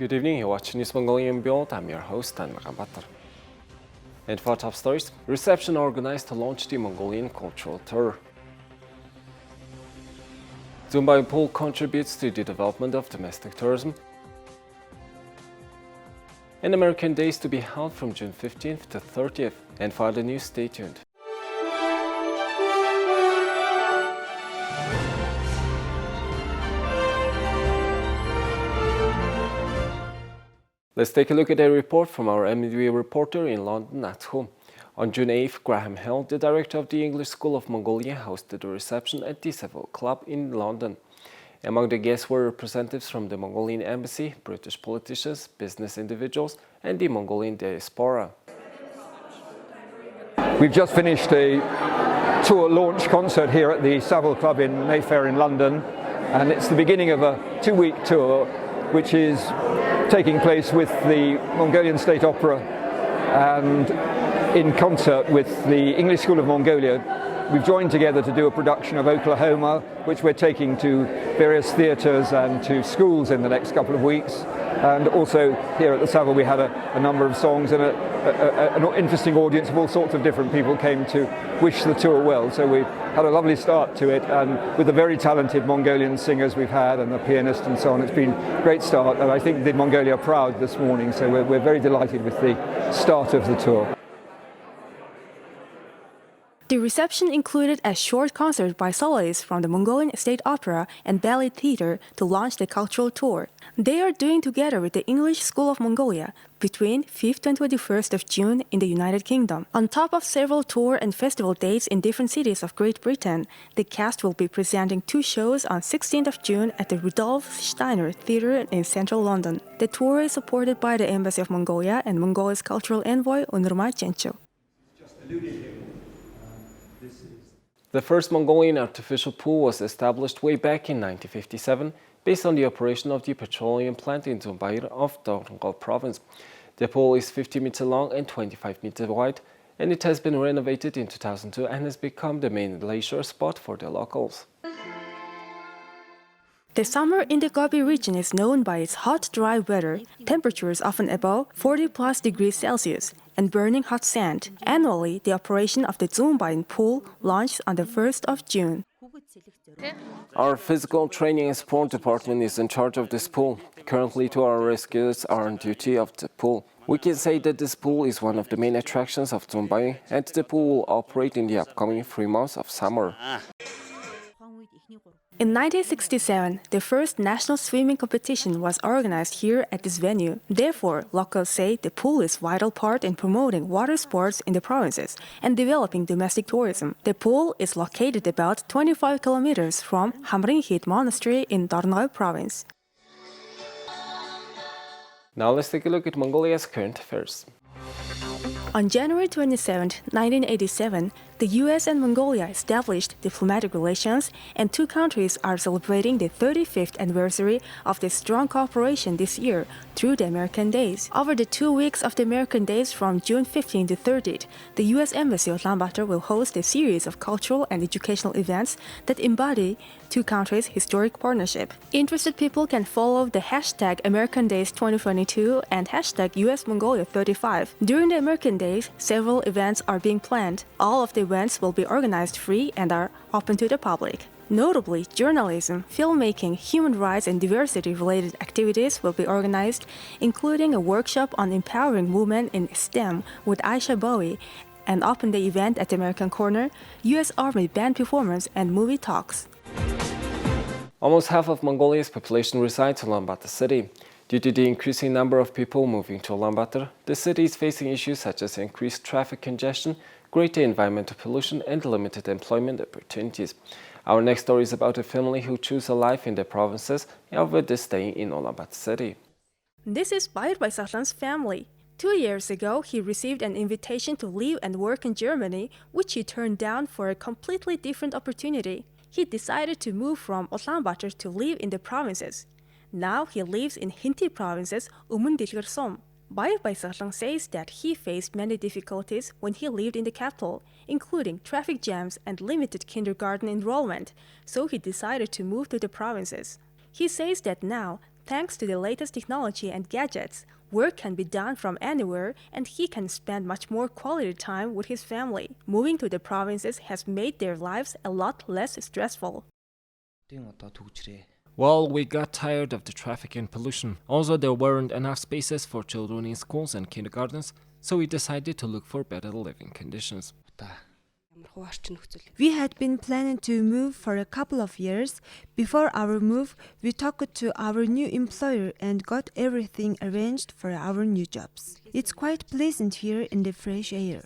Good evening, you're watching News Mongolian World. I'm your host, Tanmakabatar. And for top stories, reception organized to launch the Mongolian cultural tour. Zuunbayan pool contributes to the development of domestic tourism. And American Days to be held from June 15th to 30th. And for the news, stay tuned. Let's take a look at a report from our MNB reporter in London at home. On June 8th, Graham Hill, the director of the English School of Mongolia, hosted a reception at the Savile Club in London. Among the guests were representatives from the Mongolian embassy, British politicians, business individuals, and the Mongolian diaspora. We've just finished a tour launch concert here at the Savile Club in Mayfair in London, and it's the beginning of a two-week tour which is taking place with the Mongolian State Opera and in concert with the English School of Mongolia. We've joined together to do a production of Oklahoma, which we're taking to various theatres and to schools in the next couple of weeks. And also here at the Savile we had a number of songs, and an interesting audience of all sorts of different people came to wish the tour well. So we had a lovely start to it, and with the very talented Mongolian singers we've had and the pianist and so on. It's been a great start, and I think did Mongolia proud this morning. So we're very delighted with the start of the tour. The reception included a short concert by soloists from the Mongolian State Opera and Ballet Theatre to launch the cultural tour. They are doing together with the English School of Mongolia between 5th and 21st of June in the United Kingdom. On top of several tour and festival dates in different cities of Great Britain, the cast will be presenting two shows on 16th of June at the Rudolf Steiner Theatre in central London. The tour is supported by the Embassy of Mongolia and Mongolia's cultural envoy Unurmai Chencho. The first Mongolian artificial pool was established way back in 1957 based on the operation of the petroleum plant in Zuunbayan of BANGKOK province. The pool is 50 meters long and 25 meters wide, and it has been renovated in 2002 and has become the main leisure spot for the locals. The summer in the Gobi region is known by its hot, dry weather, temperatures often above 40+ degrees Celsius, and burning hot sand. Annually, the operation of the Zuunbayan pool launched on the 1st of June. Our physical training and sport department is in charge of this pool. Currently, 2 our rescuers are on duty of the pool. We can say that this pool is one of the main attractions of Zuunbayan, and the pool will operate in the upcoming 3 months of summer. In 1967, the first national swimming competition was organized here at this venue. Therefore, locals say the pool is a vital part in promoting water sports in the provinces and developing domestic tourism. The pool is located about 25 kilometers from Hamringhit Monastery in Dornoy province. Now let's take a look at Mongolia's current affairs. On January 27, 1987, the US and Mongolia established diplomatic relations, and 2 countries are celebrating the 35th anniversary of the strong cooperation this year through the American Days. Over the 2 weeks of the American Days from June 15 to 30, the US Embassy of Ulaanbaatar will host a series of cultural and educational events that embody 2 countries' historic partnership. Interested people can follow the hashtag American Days 2022 and hashtag US Mongolia 35. During the American Days, several events are being planned. All of the events will be organized free and are open to the public. Notably, journalism, filmmaking, human rights and diversity-related activities will be organized, including a workshop on empowering women in STEM with Aisha Bowie, an open day event at the American Corner, US Army band performance and movie talks. Almost half of Mongolia's population resides in Ulaanbaatar city. Due to the increasing number of people moving to Ulaanbaatar, the city is facing issues such as increased traffic congestion, greater environmental pollution, and limited employment opportunities. Our next story is about a family who choose a life in the provinces over the staying in Ulaanbaatar city. This is Bayır Baysaklan's family. 2 years ago, he received an invitation to live and work in Germany, which he turned down for a completely different opportunity. He decided to move from Ulaanbaatar to live in the provinces. Now he lives in Hinti province's Umundilgirsom. Bayır Baysaklan says that he faced many difficulties when he lived in the capital, including traffic jams and limited kindergarten enrollment, so he decided to move to the provinces. He says that now thanks to the latest technology and gadgets, work can be done from anywhere and he can spend much more quality time with his family. Moving to the provinces has made their lives a lot less stressful. Well, we got tired of the traffic and pollution. Also, there weren't enough spaces for children in schools and kindergartens, so we decided to look for better living conditions. We had been planning to move for a couple of years. Before our move, we talked to our new employer and got everything arranged for our new jobs. It's quite pleasant here in the fresh air.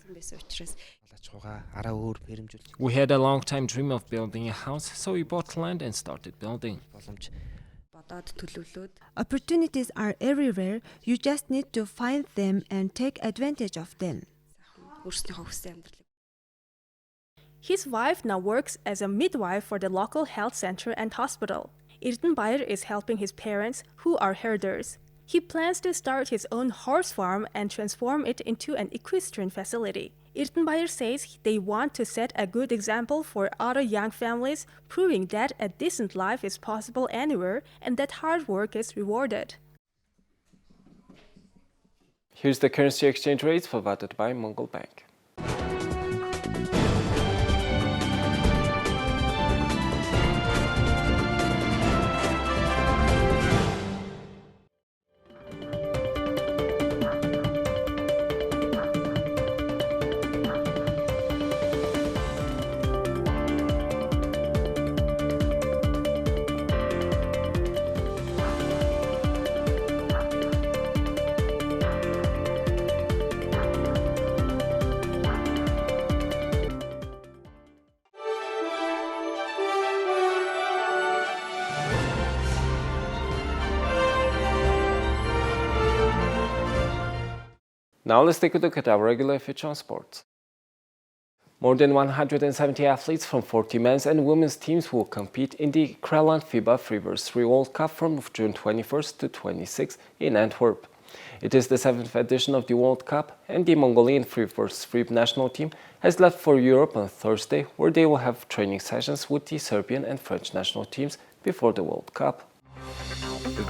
We had a long time dream of building a house, so we bought land and started building. Opportunities are everywhere. You just need to find them and take advantage of them. His wife now works as a midwife for the local health center and hospital. Zuunbayan is helping his parents, who are herders. He plans to start his own horse farm and transform it into an equestrian facility. Zuunbayan says they want to set a good example for other young families, proving that a decent life is possible anywhere and that hard work is rewarded. Here's the currency exchange rates provided by Mongol Bank. Now let's take a look at our regular feature on sports. More than 170 athletes from 40 men's and women's teams will compete in the THAILAND FIBA 3x3 World Cup from June 21st to 26th in Antwerp. It is the 7th edition of the World Cup, and the Mongolian 3x3 national team has left for Europe on Thursday, where they will have training sessions with the Serbian and French national teams before the World Cup.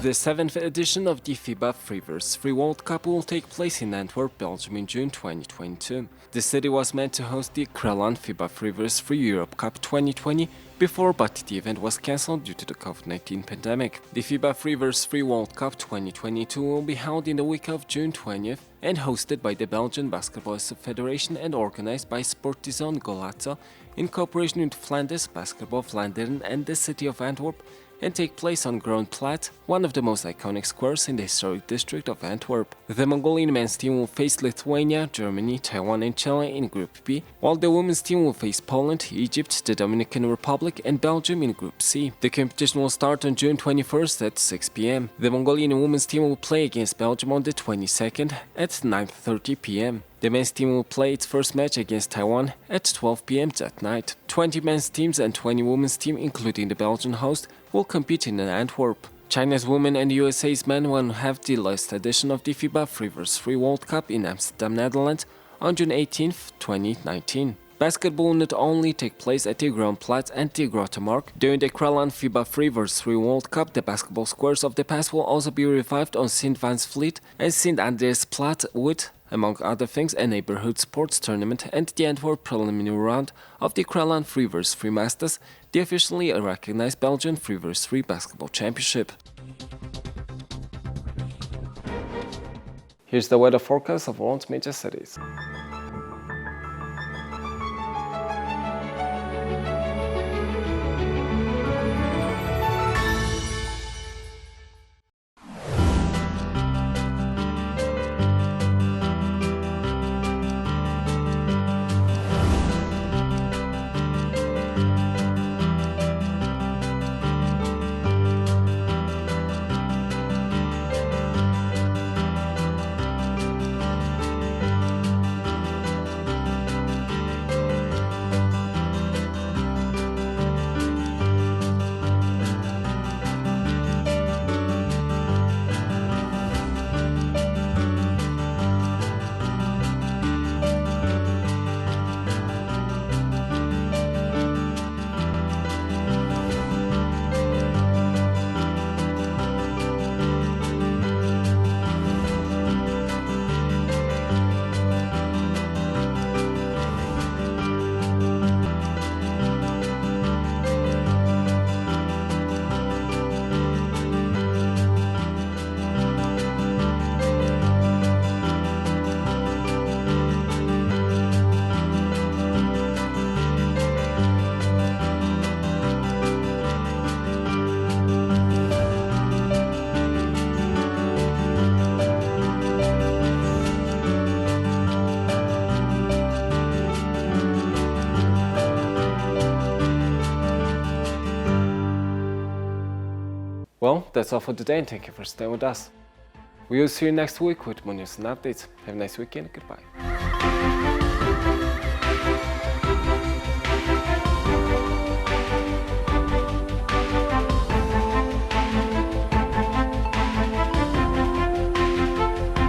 The 7th edition of the FIBA 3x3 World Cup will take place in Antwerp, Belgium in June 2022. The city was meant to host the THAILAND FIBA 3x3 Europe Cup 2020 before, but the event was cancelled due to the COVID-19 pandemic. The FIBA 3x3 World Cup 2022 will be held in the week of June 20th and hosted by the Belgian Basketball Federation and organized by Sportizone Golazo in cooperation with Flanders Basketball Vlaanderen and the city of Antwerp, and take place on Groenplaat, one of the most iconic squares in the historic district of Antwerp. The Mongolian men's team will face Lithuania, Germany, Taiwan and Chile in Group B, while the women's team will face Poland, Egypt, the Dominican Republic and Belgium in Group C. The competition will start on June 21st at 6 p.m. The Mongolian women's team will play against Belgium on the 22nd at 9:30 p.m. The men's team will play its first match against Taiwan at 12 p.m. that night. 20 men's teams and 20 women's teams, including the Belgian host, will compete in Antwerp. China's women and USA's men will have the last edition of the FIBA 3x3 World Cup in Amsterdam, Netherlands on June 18, 2019. Basketball will not only take place at the Groenplaat and the Grootemarkt. During the THAILAND FIBA 3x3 World Cup, the basketball squares of the past will also be revived on Sint-Vansvliet and Sint-Andreasplaat with, among other things, a neighborhood sports tournament and the Antwerp preliminary round of the THAILAND 3x3 Masters, the officially recognized Belgian 3x3 basketball championship. Here's the weather forecast of world's major cities. Well, that's all for today, and thank you for staying with us. We will see you next week with more news and updates. Have a nice weekend. Goodbye.